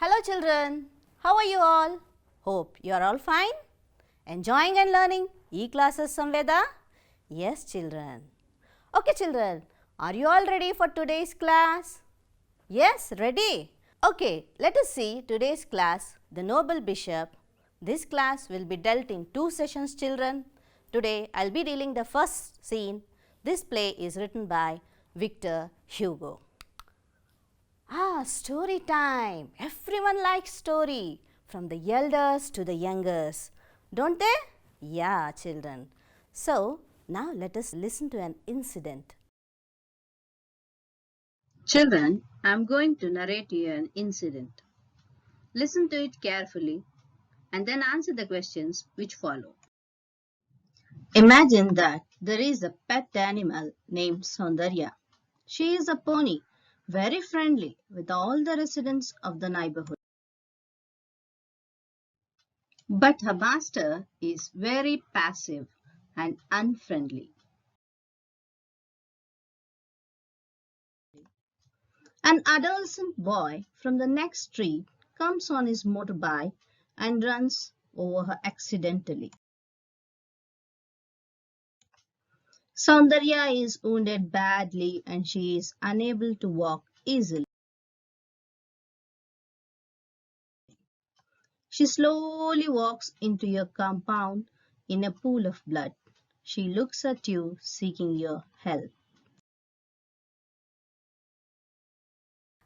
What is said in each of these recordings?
Hello children, how are you all? Hope you are all fine? Enjoying and learning e-classes Syeda? Yes children. Okay children, are you all ready for today's class? Yes, ready? Okay, let us see today's class, The Noble Bishop. This class will be dealt in 2 sessions children. Today I will be dealing the first scene. This play is written by Victor Hugo. Story time. Everyone likes story, from the elders to the youngers, don't they? Yeah, children. So, now let us listen to an incident. Children, I am going to narrate you an incident. Listen to it carefully and then answer the questions which follow. Imagine that there is a pet animal named Soundarya. She is a pony, very friendly with all the residents of the neighborhood. But her master is very passive and unfriendly. An adolescent boy from the next street comes on his motorbike and runs over her accidentally. Soundarya is wounded badly and she is unable to walk easily. She slowly walks into your compound in a pool of blood. She looks at you seeking your help.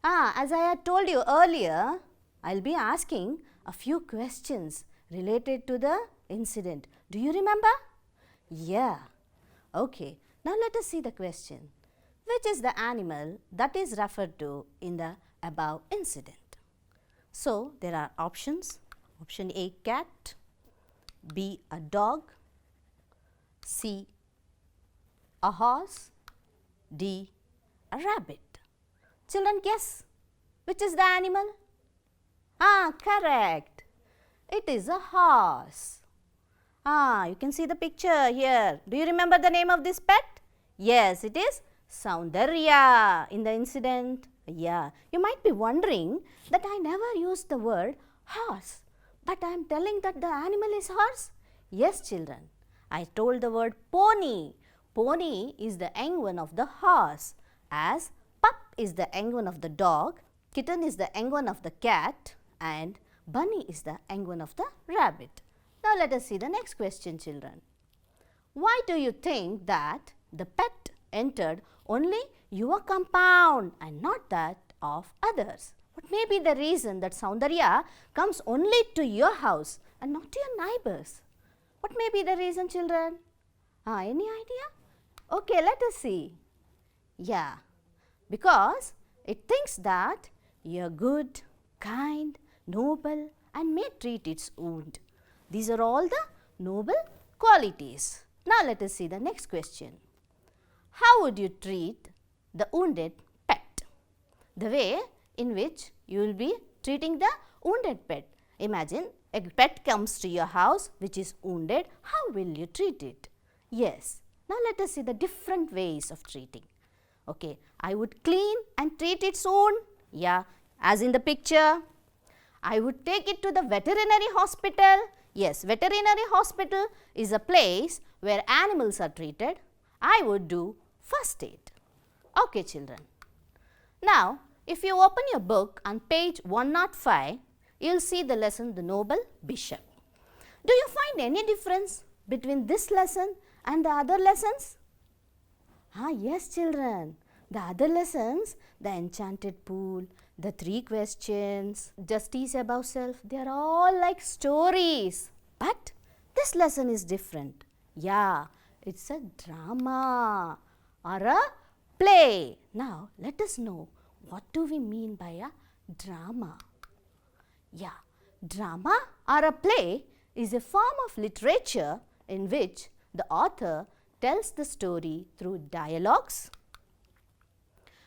As I had told you earlier, I will be asking a few questions related to the incident. Do you remember? Yeah. Okay. Now let us see the question. Which is the animal that is referred to in the above incident? So, there are options. Option A, cat. B, a dog. C, a horse. D, a rabbit. Children, guess. Which is the animal? Correct. It is a horse. You can see the picture here. Do you remember the name of this pet? Yes, it is Soundarya in the incident. Yeah, you might be wondering that I never used the word horse, but I am telling that the animal is horse. Yes, children, I told the word pony. Pony is the young one of the horse, as pup is the young one of the dog, kitten is the young one of the cat, and bunny is the young one of the rabbit. Now let us see the next question, children. Why do you think that the pet entered only your compound and not that of others? What may be the reason that Soundarya comes only to your house and not to your neighbors? What may be the reason, children? Any idea? Okay, let us see. Yeah, because it thinks that you are good, kind, noble and may treat its wound. These are all the noble qualities. Now let us see the next question. How would you treat the wounded pet? The way in which you will be treating the wounded pet. Imagine a pet comes to your house which is wounded. How will you treat it? Yes. Now let us see the different ways of treating. Okay, I would clean and treat its wound. Yeah, as in the picture. I would take it to the veterinary hospital. Yes, veterinary hospital is a place where animals are treated. I would do first aid. Okay, children. Now, if you open your book on page 105, you will see the lesson The Noble Bishop. Do you find any difference between this lesson and the other lessons? Yes, children. The other lessons, the enchanted pool, the 3 questions, justice above self, they are all like stories. But this lesson is different. Yeah, it's a drama or a play. Now, let us know what do we mean by a drama. Yeah, drama or a play is a form of literature in which the author tells the story through dialogues.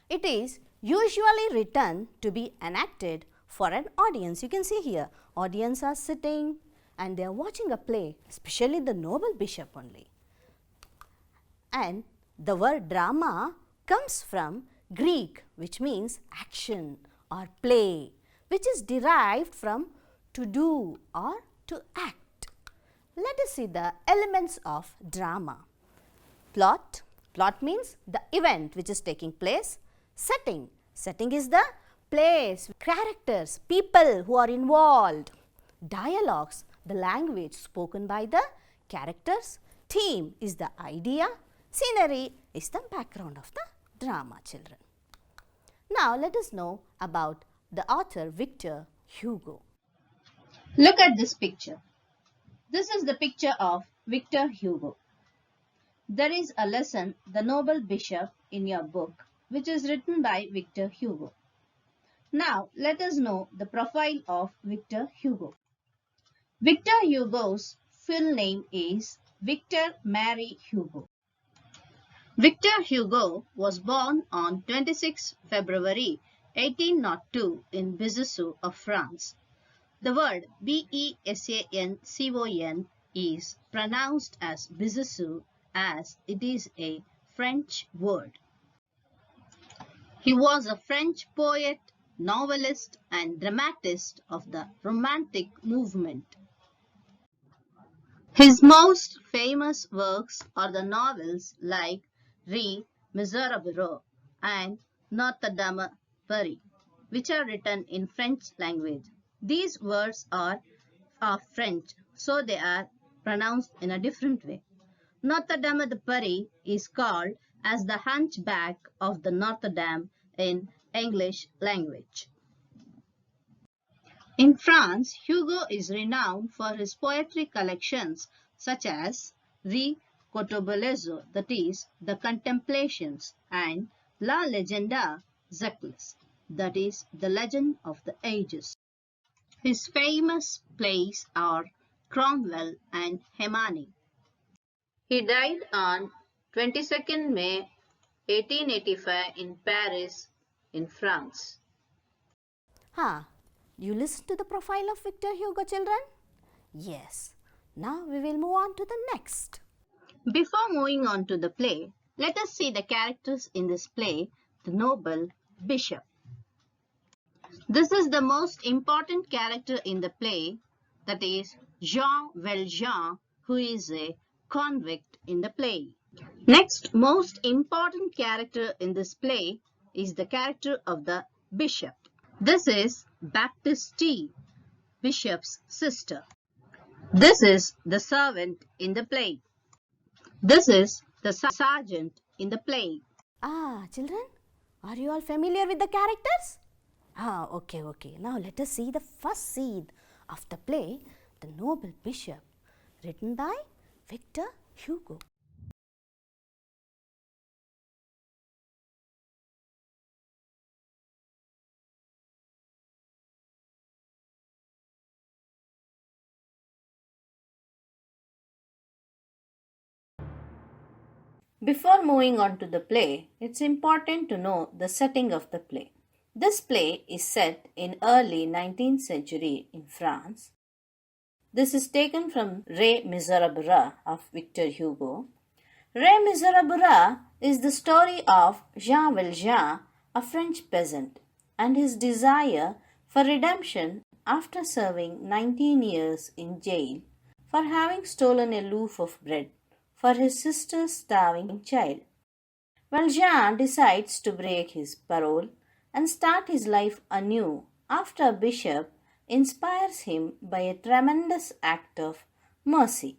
It is usually written to be enacted for an audience. You can see here, audience are sitting and they are watching a play, especially the Noble Bishop only. And the word drama comes from Greek, which means action or play. which is derived from to do or to act. Let us see the elements of drama. Plot. Plot means the event which is taking place. Setting. Setting is the place, characters, people who are involved. Dialogues, the language spoken by the characters. Theme is the idea. Scenery is the background of the drama, children. Now let us know about the author Victor Hugo. Look at this picture. This is the picture of Victor Hugo. There is a lesson, The Noble Bishop, in your book, which is written by Victor Hugo. Now, let us know the profile of Victor Hugo. Victor Hugo's full name is Victor Marie Hugo. Victor Hugo was born on 26 February 1802 in Béziers of France. The word Besancon is pronounced as Béziers as it is a French word. He was a French poet, novelist and dramatist of the Romantic movement. His most famous works are the novels like Les Miserables and Notre Dame de Paris, which are written in French language. These words are French, so they are pronounced in a different way. Notre Dame de Paris is called as the Hunchback of the Notre Dame in English language. In France, Hugo is renowned for his poetry collections such as Le Cotobelezo, that is, The Contemplations, and La Legenda Zecles, that is, The Legend of the Ages. His famous plays are Cromwell and Hemani. He died on 22nd May 1885 in Paris, in France. You listen to the profile of Victor Hugo, children? Yes. Now we will move on to the next. Before moving on to the play, let us see the characters in this play, The Noble Bishop. This is the most important character in the play, that is Jean Valjean, who is a convict in the play. Next most important character in this play is the character of the bishop. This is Baptiste, bishop's sister. This is the servant in the play. This is the sergeant in the play. Children, are you all familiar with the characters? Okay. Now let us see the first scene of the play, The Noble Bishop, written by Victor Hugo. Before moving on to the play, it's important to know the setting of the play. This play is set in early 19th century in France. This is taken from Les Miserables of Victor Hugo. Les Miserables is the story of Jean Valjean, a French peasant, and his desire for redemption after serving 19 years in jail for having stolen a loaf of bread for his sister's starving child. Valjean decides to break his parole and start his life anew after a bishop inspires him by a tremendous act of mercy.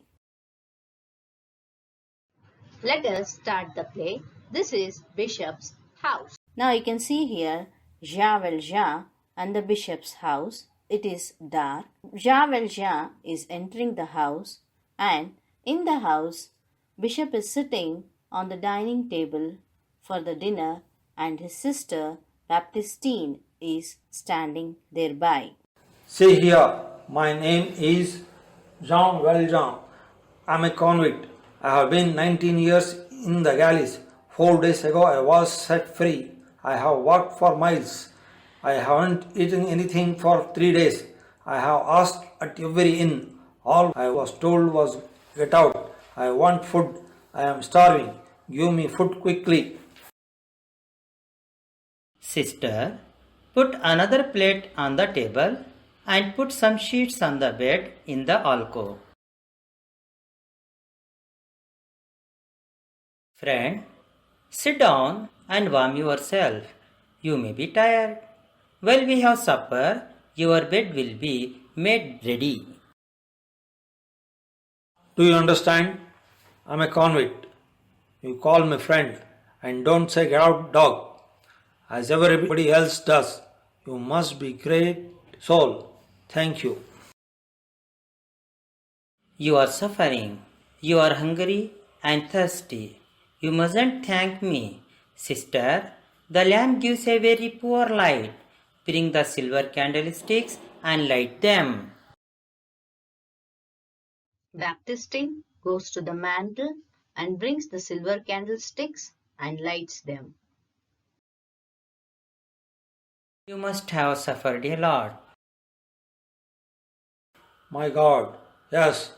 Let us start the play. This is Bishop's house. Now you can see here Jean Valjean and the bishop's house. It is dark. Jean Valjean is entering the house, and in the house, Bishop is sitting on the dining table for the dinner, and his sister Baptistine is standing thereby. See here, my name is Jean Valjean. I am a convict. I have been 19 years in the galleys. 4 days ago I was set free. I have walked for miles. I haven't eaten anything for 3 days. I have asked at every inn. All I was told was, get out. I want food. I am starving. Give me food quickly. Sister, Put another plate on the table and put some sheets on the bed in the alcove. Friend, sit down and warm yourself. You may be tired. While we have supper, your bed will be made ready. Do you understand? I'm a convict. You call me friend and don't say get out dog as everybody else does. You must be great soul. Thank you. You are suffering. You are hungry and thirsty. You mustn't thank me. Sister, the lamp gives a very poor light. Bring the silver candlesticks and light them. Baptistine goes to the mantle and brings the silver candlesticks and lights them. You must have suffered a lot. My God, yes,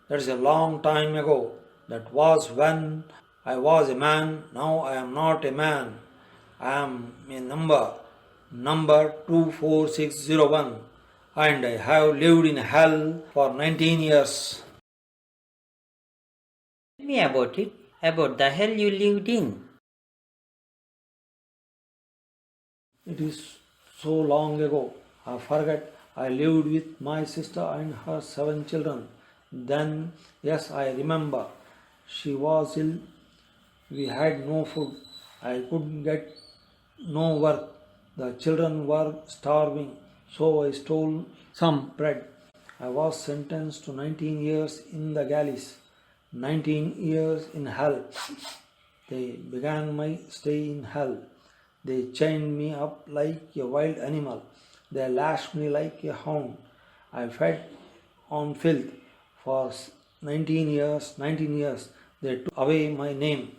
that is a long time ago. That was when I was a man. Now I am not a man. I am a number 24601, and I have lived in hell for 19 years. Tell me about it, about the hell you lived in. It is so long ago. I forget. I lived with my sister and her 7 children. Then, yes, I remember. She was ill. We had no food. I couldn't get no work. The children were starving, so I stole some bread. I was sentenced to 19 years in the galleys, 19 years in hell. They began my stay in hell. They chained me up like a wild animal. They lashed me like a hound. I fed on filth for 19 years. 19 years. They took away my name.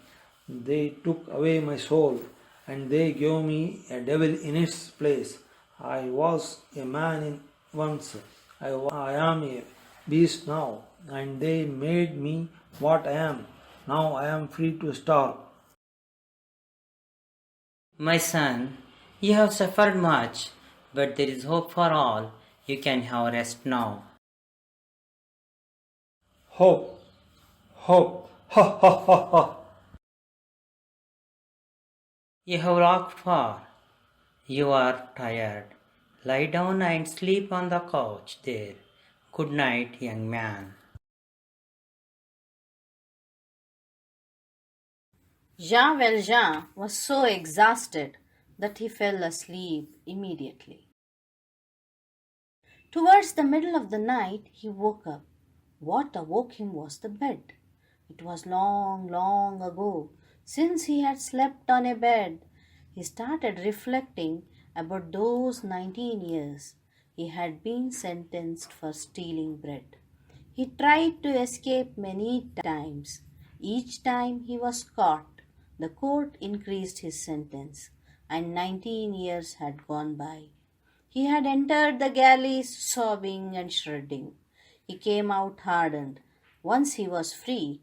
They took away my soul. And they gave me a devil in its place. I was a man once. I am a beast now. And they made me what I am. Now I am free to starve. My son, you have suffered much, but there is hope for all. You can have rest now. Hope, hope, ha ha ha ha. You have walked far. You are tired. Lie down and sleep on the couch there. Good night, young man. Jean Valjean was so exhausted that he fell asleep immediately. Towards the middle of the night, he woke up. What awoke him was the bed. It was long, long ago since he had slept on a bed. He started reflecting about those 19 years he had been sentenced for stealing bread. He tried to escape many times. Each time he was caught, the court increased his sentence, and 19 years had gone by. He had entered the galleys sobbing and shredding. He came out hardened. Once he was free,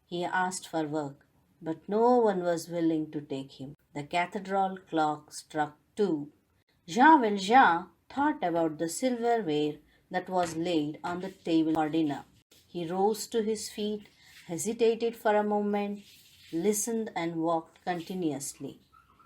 he asked for work, but no one was willing to take him. The cathedral clock struck 2. Jean Valjean thought about the silverware that was laid on the table for dinner. He rose to his feet, hesitated for a moment, listened and walked continuously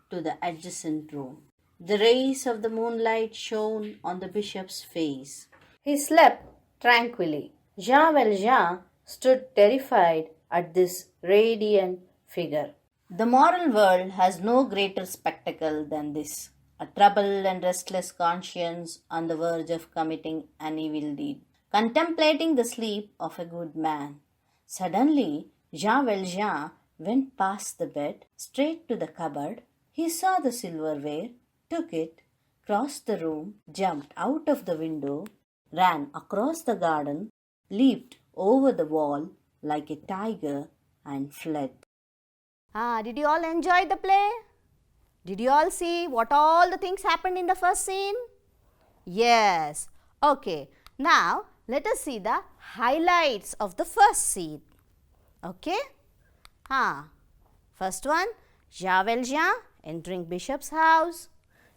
to the adjacent room. The rays of the moonlight shone on the bishop's face. He slept tranquilly. Jean Valjean stood terrified at this radiant figure. The moral world has no greater spectacle than this: a troubled and restless conscience on the verge of committing an evil deed, contemplating the sleep of a good man. Suddenly, Jean Valjean went past the bed, straight to the cupboard. He saw the silverware, took it, crossed the room, jumped out of the window, ran across the garden, leaped over the wall like a tiger, and fled. Did you all enjoy the play? Did you all see what all the things happened in the first scene? Yes. Okay. Now, let us see the highlights of the first scene. Okay? First one, Jean Valjean entering Bishop's house.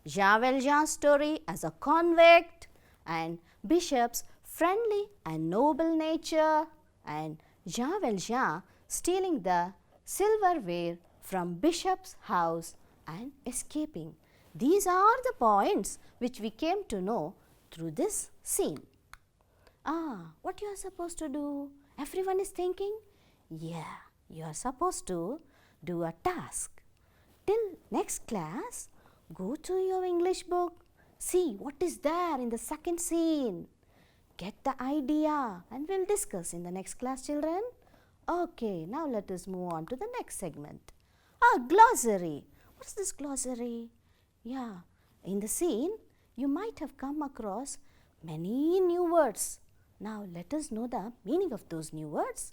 Jean Valjean's story as a convict, and Bishop's friendly and noble nature, and Jean Valjean stealing the silverware from Bishop's house and escaping. These are the points which we came to know through this scene. What you are supposed to do? Everyone is thinking? Yeah, you are supposed to do a task. Till next class, go to your English book. See what is there in the second scene. Get the idea and we'll discuss in the next class, children. Okay, now let us move on to the next segment. Glossary. What's this glossary? Yeah, in the scene, you might have come across many new words. Now let us know the meaning of those new words.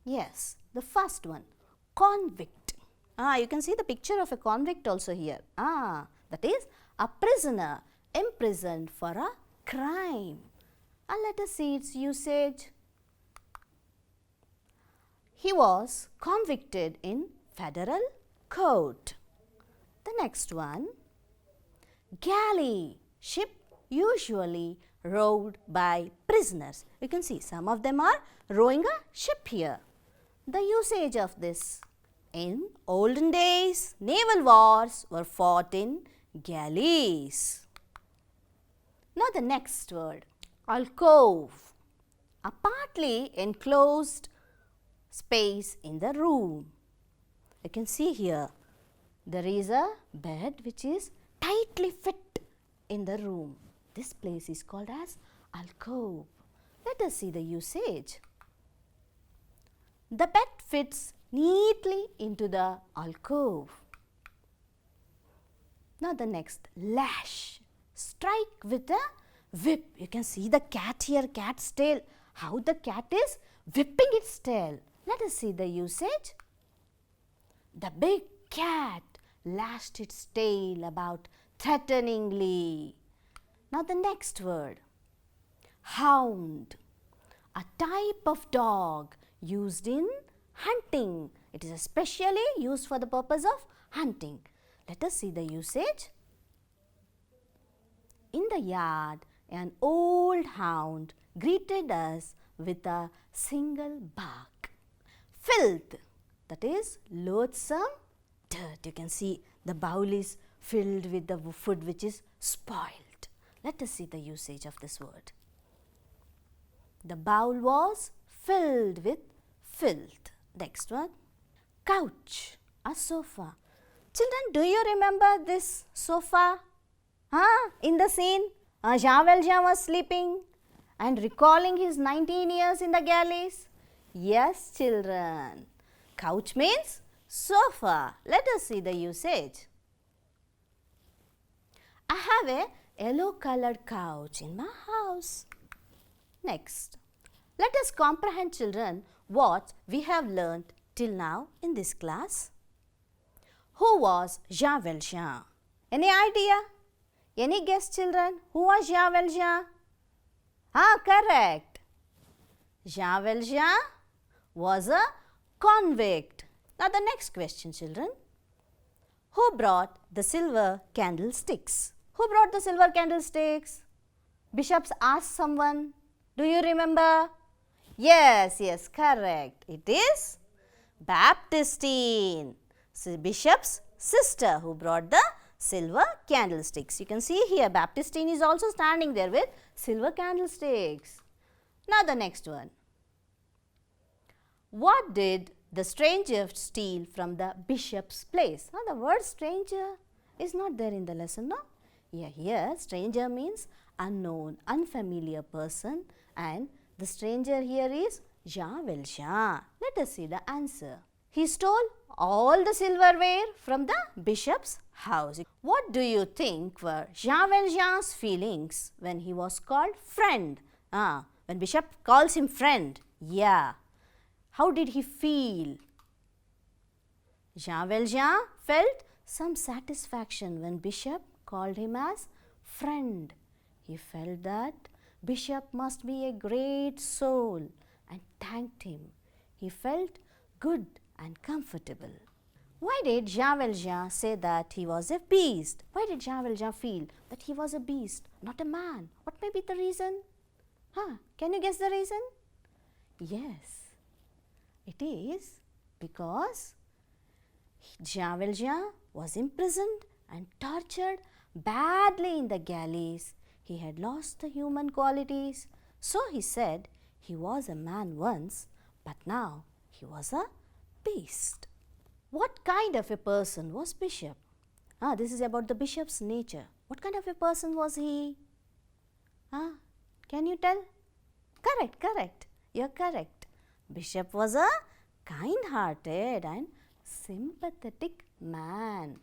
Yes, the first one, convict. You can see the picture of a convict also here. That is a prisoner imprisoned for a crime. Let us see its usage. He was convicted in federal court. The next one, galley, ship usually rowed by prisoners. You can see some of them are rowing a ship here. The usage of this. In olden days, naval wars were fought in galleys. Now the next word, alcove, a partly enclosed space in the room. You can see here, there is a bed which is tightly fit in the room. This place is called as alcove. Let us see the usage. The bed fits neatly into the alcove. Now the next, lash, strike with a whip. You can see the cat here, cat's tail, how the cat is whipping its tail. Let us see the usage. The big cat lashed its tail about threateningly. Now the next word, hound, a type of dog used in hunting. It is especially used for the purpose of hunting. Let us see the usage. In the yard, an old hound greeted us with a single bark. Filth, that is loathsome dirt. You can see the bowl is filled with the food which is spoiled. Let us see the usage of this word. The bowl was filled with filth. Next one, couch, a sofa. Children, do you remember this sofa? In the scene, Jean Valjean was sleeping and recalling his 19 years in the galleys. Yes, children. Couch means sofa. Let us see the usage. I have a yellow colored couch in my house. Next, let us comprehend, children, what we have learnt till now in this class. Who was Jean Valjean? Any idea? Any guess, children? Who was Jean Valjean? Correct. Jean Valjean was a convict. Now the next question, children. Who brought the silver candlesticks? Who brought the silver candlesticks? Bishops asked someone. Do you remember? Yes, correct. It is Baptistine, Bishop's sister, who brought the silver candlesticks. You can see here Baptistine is also standing there with silver candlesticks. Now the next one. What did the stranger steal from the bishop's place? Now the word stranger is not there in the lesson, no? Here stranger means unknown, unfamiliar person, and the stranger here is Jean Valjean. Let us see the answer. He stole all the silverware from the bishop's house. What do you think were Jean Valjean's feelings when he was called friend? When bishop calls him friend. Yeah. How did he feel? Jean Valjean felt some satisfaction when bishop called him as friend. He felt that bishop must be a great soul and thanked him. He felt good and comfortable. Why did Jean Valjean say that he was a beast? Why did Jean Valjean feel that he was a beast, not a man? What may be the reason? Can you guess the reason? Yes, it is because Jean Valjean was imprisoned and tortured badly in the galleys. He had lost the human qualities. So he said he was a man once, but now he was a beast. What kind of a person was Bishop? This is about the bishop's nature. What kind of a person was he? Can you tell? Correct. You're correct. Bishop was a kind-hearted and sympathetic man.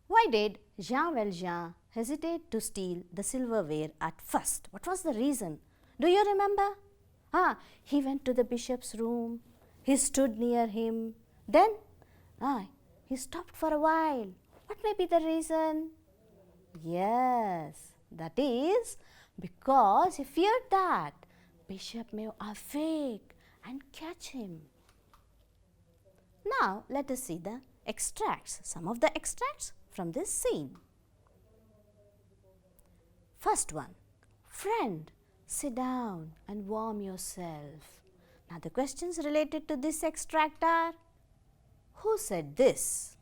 Why did Jean Valjean hesitate to steal the silverware at first? What was the reason? Do you remember? He went to the bishop's room. He stood near him. Then he stopped for a while. What may be the reason? Yes, that is because he feared that Bishop may awake and catch him. Now let us see the extracts, some of the extracts from this scene. First one, friend, sit down and warm yourself. Now the questions related to this extract are, who said this?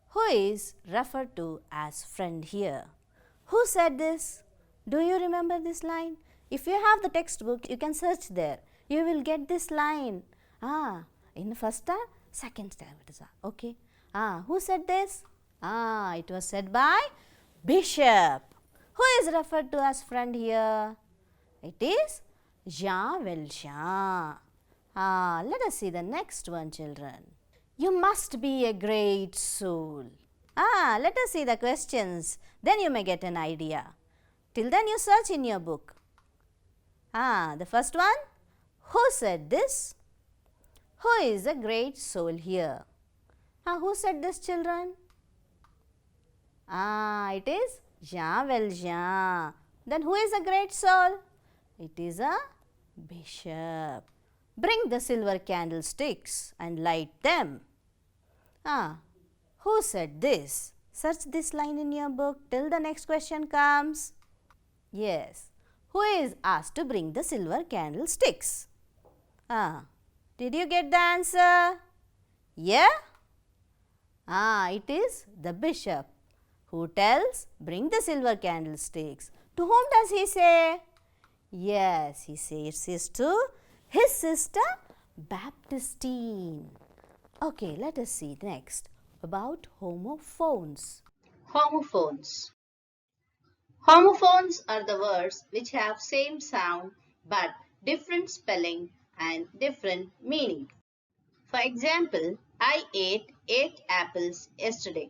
Who is referred to as friend here? Who said this? Do you remember this line? If you have the textbook, you can search there. You will get this line. In the first or second standard. Okay. Who said this? It was said by Bishop. Who is referred to as friend here? It is Jean Valjean. Let us see the next one, children. You must be a great soul. Let us see the questions. Then you may get an idea. Till then you search in your book. The first one. Who said this? Who is a great soul here? Who said this, children? It is Jean Valjean. Then who is a great soul? It is a bishop. Bring the silver candlesticks and light them. Who said this? Search this line in your book till the next question comes. Yes. Who is asked to bring the silver candlesticks? Did you get the answer? Yeah? It is the bishop who tells, bring the silver candlesticks. To whom does he say? Yes, he says this to his sister Baptistine. Okay, let us see next about homophones. Homophones. Homophones are the words which have same sound but different spelling and different meaning. For example, I ate 8 apples yesterday.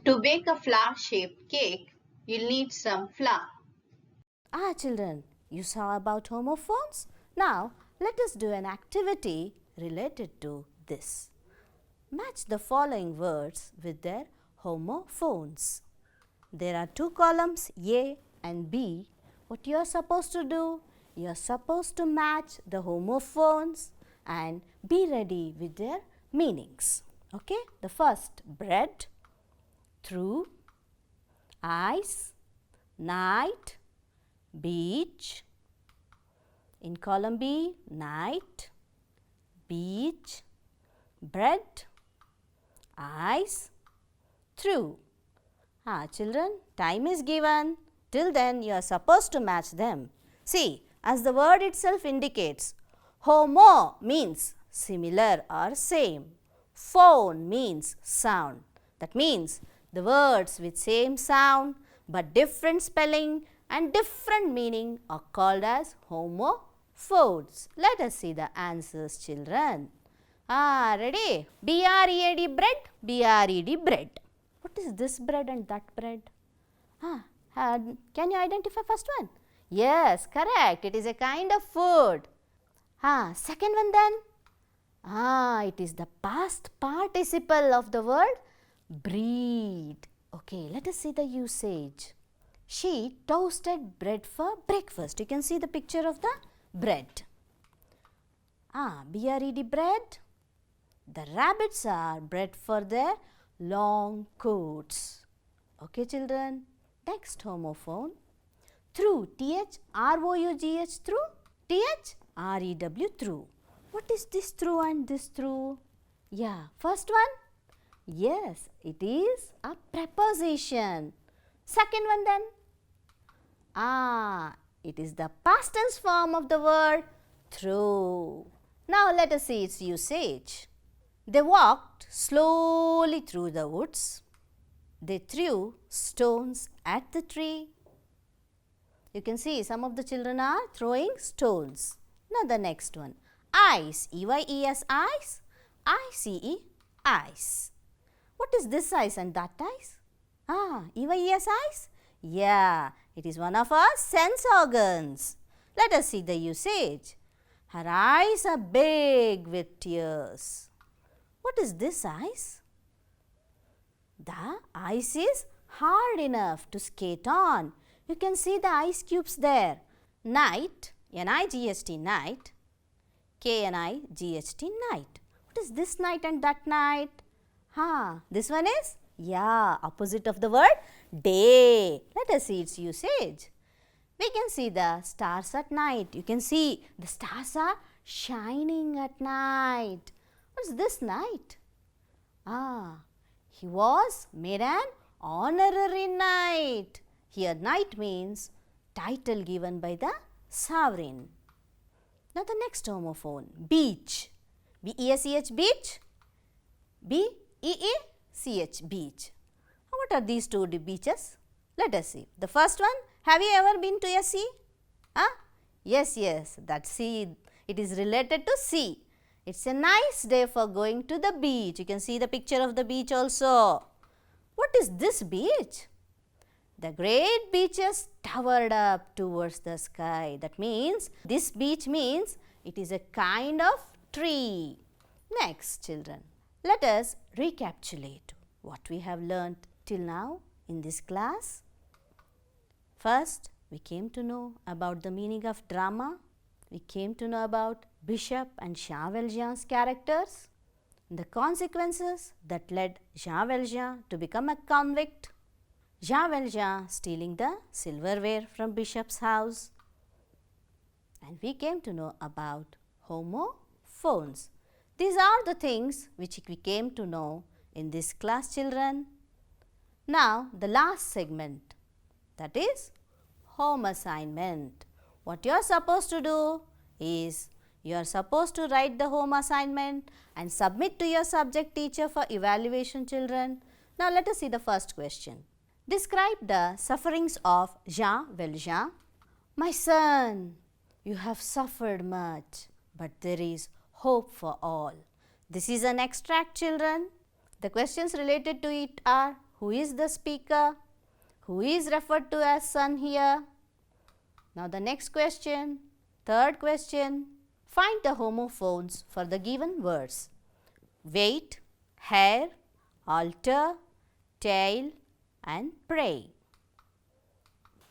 To bake a flower-shaped cake, you'll need some flour. Children, you saw about homophones? Now, let us do an activity related to this. Match the following words with their homophones. There are 2 columns, A and B. What you are supposed to do? You are supposed to match the homophones and be ready with their meanings. Okay, the first, bread, through, ice, night, beach. In column B, night, beach, bread, ice, through. Children, time is given. Till then, you are supposed to match them. See, as the word itself indicates, homo means similar or same. Phone means sound. That means the words with same sound but different spelling and different meaning are called as homophones. Let us see the answers, children. Ready? B-R-E-A-D, bread, B-R-E-D, bread. What is this bread and that bread? Can you identify first one? Yes, correct. It is a kind of food. Second one then? It is the past participle of the word breed. Okay, let us see the usage. She toasted bread for breakfast. You can see the picture of the bread. B-R-E-D, bread. The rabbits are bred for their long coats. Okay, children. Next homophone. Through, T-H-R-O-U-G-H, through, T-H-R-E-W, through. What is this through and this through? Yeah, first one. Yes, it is a preposition. Second one then. It is the past tense form of the word through. Now let us see its usage. They walked slowly through the woods. They threw stones at the tree. You can see some of the children are throwing stones. Now the next one. Ice, E-Y-E-S, ice, I-C-E, ice. What is this ice and that ice? E-Y-E-S, ice? Yeah, it is one of our sense organs. Let us see the usage. Her eyes are big with tears. What is this ice? The ice is hard enough to skate on. You can see the ice cubes there. Night, N-I-G-H-T, night, K-N-I-G-H-T, night. What is this night and that night? This one is? Yeah, opposite of the word day. Let us see its usage. We can see the stars at night. You can see the stars are shining at night. What is this night? He was made an honorary knight. Here knight means title given by the sovereign. Now the next homophone, beach. B-E-S-E-H, beach. B-E-E-C-H, beach. What are these two beaches? Let us see. The first one, have you ever been to a sea? Yes, that sea, it is related to sea. It's a nice day for going to the beach. You can see the picture of the beach also. What is this beach? The great beaches towered up towards the sky. That means, this beach means it is a kind of tree. Next, children, let us recapitulate what we have learnt till now in this class. First, we came to know about the meaning of drama. We came to know about Bishop and Jean Valjean's characters, the consequences that led Jean Valjean to become a convict. Jean Valjean stealing the silverware from Bishop's house. And we came to know about homophones. These are the things which we came to know in this class, children. Now, the last segment, that is home assignment. What you are supposed to do is, you are supposed to write the home assignment and submit to your subject teacher for evaluation, children. Now, let us see the first question. Describe the sufferings of Jean Valjean. My son, you have suffered much, but there is hope for all. This is an extract, children. The questions related to it are, who is the speaker? Who is referred to as son here? Now the next question, third question. Find the homophones for the given words. Wait, hair, altar, tail, and pray.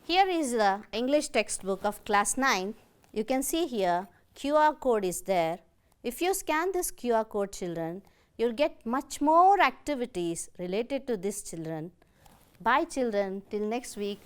Here is the English textbook of class 9. You can see here QR code is there. If you scan this QR code, children, you will get much more activities related to this, children. Bye, children, till next week.